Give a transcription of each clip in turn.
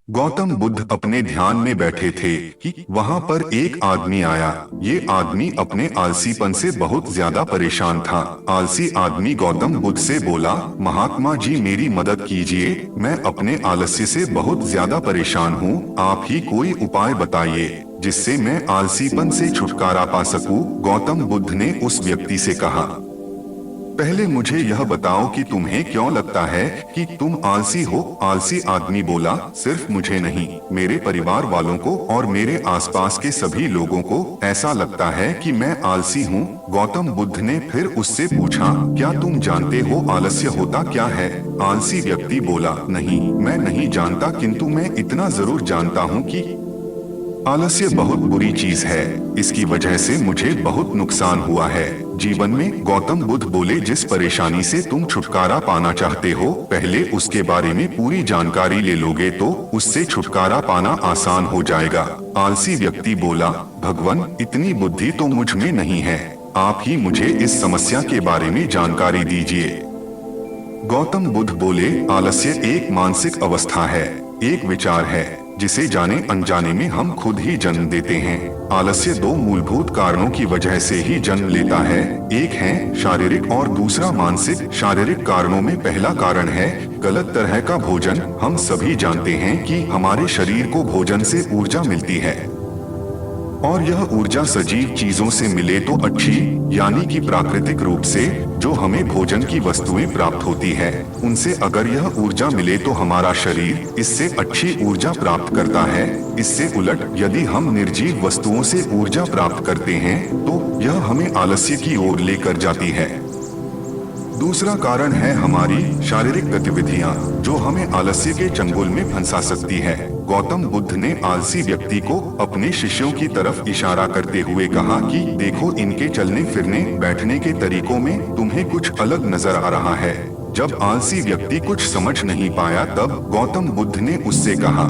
गौतम बुद्ध अपने ध्यान में बैठे थे कि वहां पर एक आदमी आया। ये आदमी अपने आलसीपन से बहुत ज्यादा परेशान था। आलसी आदमी गौतम बुद्ध से बोला, महात्मा जी मेरी मदद कीजिए, मैं अपने आलस्य से बहुत ज्यादा परेशान हूँ। आप ही कोई उपाय बताइए जिससे मैं आलसीपन से छुटकारा पा सकूं। गौतम बुद्ध ने उस व्यक्ति से कहा, पहले मुझे यह बताओ कि तुम्हें क्यों लगता है कि तुम आलसी हो। आलसी आदमी बोला, सिर्फ मुझे नहीं, मेरे परिवार वालों को और मेरे आसपास के सभी लोगों को ऐसा लगता है कि मैं आलसी हूँ। गौतम बुद्ध ने फिर उससे पूछा, क्या तुम जानते हो आलस्य होता क्या है? आलसी व्यक्ति बोला, नहीं, मैं नहीं जानता, किंतु मैं इतना जरूर जानता हूँ कि आलस्य बहुत बुरी चीज है। इसकी वजह से मुझे बहुत नुकसान हुआ है जीवन में। गौतम बुद्ध बोले, जिस परेशानी से तुम छुटकारा पाना चाहते हो, पहले उसके बारे में पूरी जानकारी ले लोगे तो उससे छुटकारा पाना आसान हो जाएगा। आलसी व्यक्ति बोला, भगवान, इतनी बुद्धि तो मुझ में नहीं है, आप ही मुझे इस समस्या के बारे में जानकारी दीजिए। गौतम बुद्ध बोले, आलस्य एक मानसिक अवस्था है, एक विचार है जिसे जाने अनजाने में हम खुद ही जन्म देते हैं। आलस्य दो मूलभूत कारणों की वजह से ही जन्म लेता है, एक है शारीरिक और दूसरा मानसिक। शारीरिक कारणों में पहला कारण है गलत तरह का भोजन। हम सभी जानते हैं कि हमारे शरीर को भोजन से ऊर्जा मिलती है और यह ऊर्जा सजीव चीजों से मिले तो अच्छी, यानी कि प्राकृतिक रूप से जो हमें भोजन की वस्तुएं प्राप्त होती है, उनसे अगर यह ऊर्जा मिले तो हमारा शरीर इससे अच्छी ऊर्जा प्राप्त करता है। इससे उलट यदि हम निर्जीव वस्तुओं से ऊर्जा प्राप्त करते हैं तो यह हमें आलस्य की ओर लेकर जाती है। दूसरा कारण है हमारी शारीरिक गतिविधियां, जो हमें आलस्य के चंगुल में फंसा सकती है। गौतम बुद्ध ने आलसी व्यक्ति को अपने शिष्यों की तरफ इशारा करते हुए कहा कि देखो, इनके चलने फिरने बैठने के तरीकों में तुम्हें कुछ अलग नजर आ रहा है। जब आलसी व्यक्ति कुछ समझ नहीं पाया तब गौतम बुद्ध ने उससे कहा,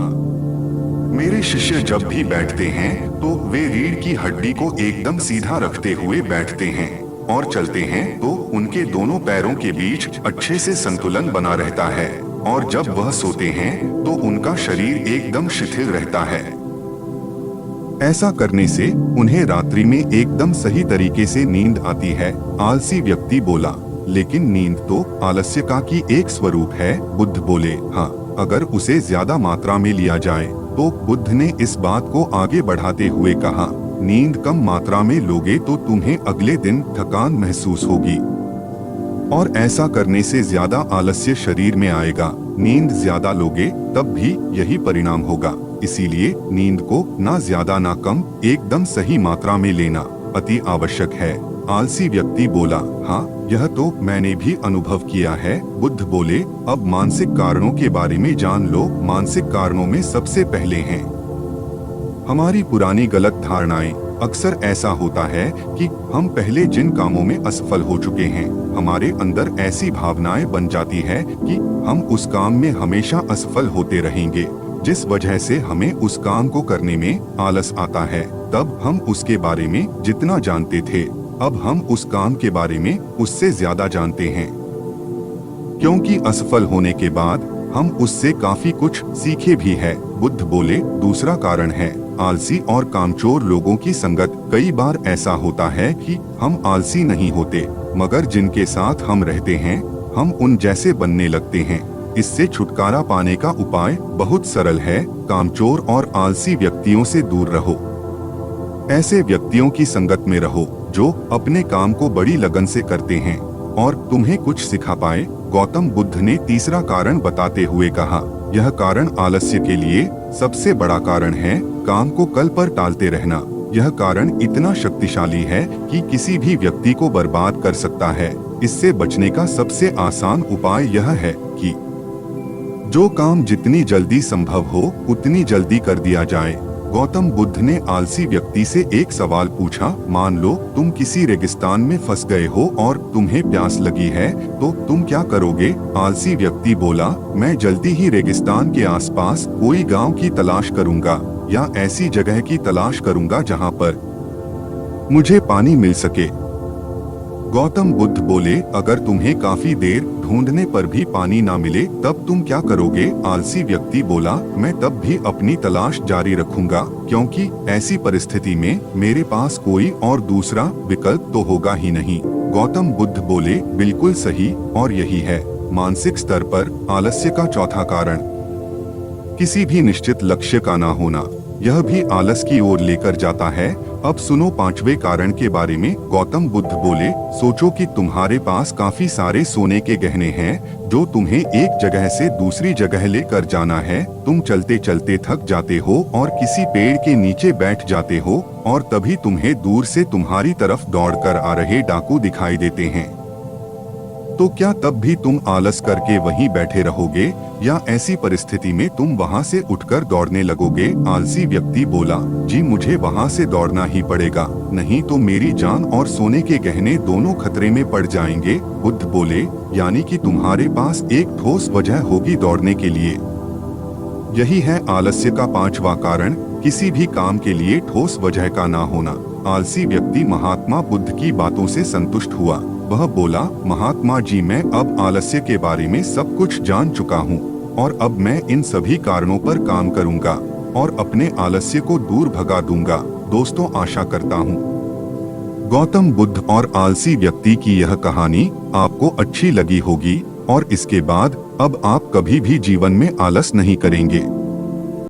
मेरे शिष्य जब भी बैठते हैं तो वे रीढ़ की हड्डी को एकदम सीधा रखते हुए बैठते हैं और चलते हैं तो उनके दोनों पैरों के बीच अच्छे से संतुलन बना रहता है, और जब वह सोते हैं तो उनका शरीर एकदम शिथिल रहता है। ऐसा करने से उन्हें रात्रि में एकदम सही तरीके से नींद आती है। आलसी व्यक्ति बोला, लेकिन नींद तो आलस्य का की एक स्वरूप है। बुद्ध बोले, हाँ, अगर उसे ज्यादा मात्रा में लिया जाए तो। बुद्ध ने इस बात को आगे बढ़ाते हुए कहा, नींद कम मात्रा में लोगे तो तुम्हें अगले दिन थकान महसूस होगी और ऐसा करने से ज्यादा आलस्य शरीर में आएगा। नींद ज्यादा लोगे तब भी यही परिणाम होगा। इसीलिए नींद को ना ज्यादा ना कम, एकदम सही मात्रा में लेना अति आवश्यक है। आलसी व्यक्ति बोला, हाँ, यह तो मैंने भी अनुभव किया है। बुद्ध बोले, अब मानसिक कारणों के बारे में जान लो। मानसिक कारणों में सबसे पहले हैं हमारी पुरानी गलत धारणाएं। अक्सर ऐसा होता है कि हम पहले जिन कामों में असफल हो चुके हैं, हमारे अंदर ऐसी भावनाएं बन जाती है कि हम उस काम में हमेशा असफल होते रहेंगे, जिस वजह से हमें उस काम को करने में आलस आता है। तब हम उसके बारे में जितना जानते थे, अब हम उस काम के बारे में उससे ज्यादा जानते हैं, क्योंकि असफल होने के बाद हम उससे काफी कुछ सीखे भी है। बुद्ध बोले, दूसरा कारण है आलसी और कामचोर लोगों की संगत। कई बार ऐसा होता है कि हम आलसी नहीं होते, मगर जिनके साथ हम रहते हैं हम उन जैसे बनने लगते हैं। इससे छुटकारा पाने का उपाय बहुत सरल है, कामचोर और आलसी व्यक्तियों से दूर रहो। ऐसे व्यक्तियों की संगत में रहो जो अपने काम को बड़ी लगन से करते हैं और तुम्हें कुछ सिखा पाए। गौतम बुद्ध ने तीसरा कारण बताते हुए कहा, यह कारण आलस्य के लिए सबसे बड़ा कारण है, काम को कल पर टालते रहना। यह कारण इतना शक्तिशाली है कि किसी भी व्यक्ति को बर्बाद कर सकता है। इससे बचने का सबसे आसान उपाय यह है कि जो काम जितनी जल्दी संभव हो उतनी जल्दी कर दिया जाए। गौतम बुद्ध ने आलसी व्यक्ति से एक सवाल पूछा, मान लो तुम किसी रेगिस्तान में फंस गए हो और तुम्हें प्यास लगी है, तो तुम क्या करोगे? आलसी व्यक्ति बोला, मैं जल्दी ही रेगिस्तान के आसपास कोई गांव की तलाश करूंगा या ऐसी जगह की तलाश करूंगा जहां पर मुझे पानी मिल सके। गौतम बुद्ध बोले, अगर तुम्हें काफी देर ढूंढने पर भी पानी ना मिले तब तुम क्या करोगे? आलसी व्यक्ति बोला, मैं तब भी अपनी तलाश जारी रखूंगा, क्योंकि ऐसी परिस्थिति में मेरे पास कोई और दूसरा विकल्प तो होगा ही नहीं। गौतम बुद्ध बोले, बिल्कुल सही, और यही है मानसिक स्तर पर आलस्य का चौथा कारण। किसी भी निश्चित लक्ष्य का ना होना, यह भी आलस की ओर लेकर जाता है। अब सुनो पांचवें कारण के बारे में। गौतम बुद्ध बोले, सोचो कि तुम्हारे पास काफी सारे सोने के गहने हैं जो तुम्हें एक जगह से दूसरी जगह लेकर जाना है। तुम चलते चलते थक जाते हो और किसी पेड़ के नीचे बैठ जाते हो, और तभी तुम्हें दूर से तुम्हारी तरफ दौड़कर आ रहे डाकू दिखाई देते हैं। तो क्या तब भी तुम आलस करके वहीं बैठे रहोगे, या ऐसी परिस्थिति में तुम वहां से उठकर दौड़ने लगोगे? आलसी व्यक्ति बोला, जी मुझे वहां से दौड़ना ही पड़ेगा, नहीं तो मेरी जान और सोने के गहने दोनों खतरे में पड़ जाएंगे। बुद्ध बोले, यानी कि तुम्हारे पास एक ठोस वजह होगी दौड़ने के लिए। यही है आलस्य का पांचवा कारण, किसी भी काम के लिए ठोस वजह का ना होना। आलसी व्यक्ति महात्मा बुद्ध की बातों से संतुष्ट हुआ। वह बोला, महात्मा जी, मैं अब आलस्य के बारे में सब कुछ जान चुका हूँ, और अब मैं इन सभी कारणों पर काम करूँगा और अपने आलस्य को दूर भगा दूंगा। दोस्तों, आशा करता हूँ गौतम बुद्ध और आलसी व्यक्ति की यह कहानी आपको अच्छी लगी होगी, और इसके बाद अब आप कभी भी जीवन में आलस नहीं करेंगे।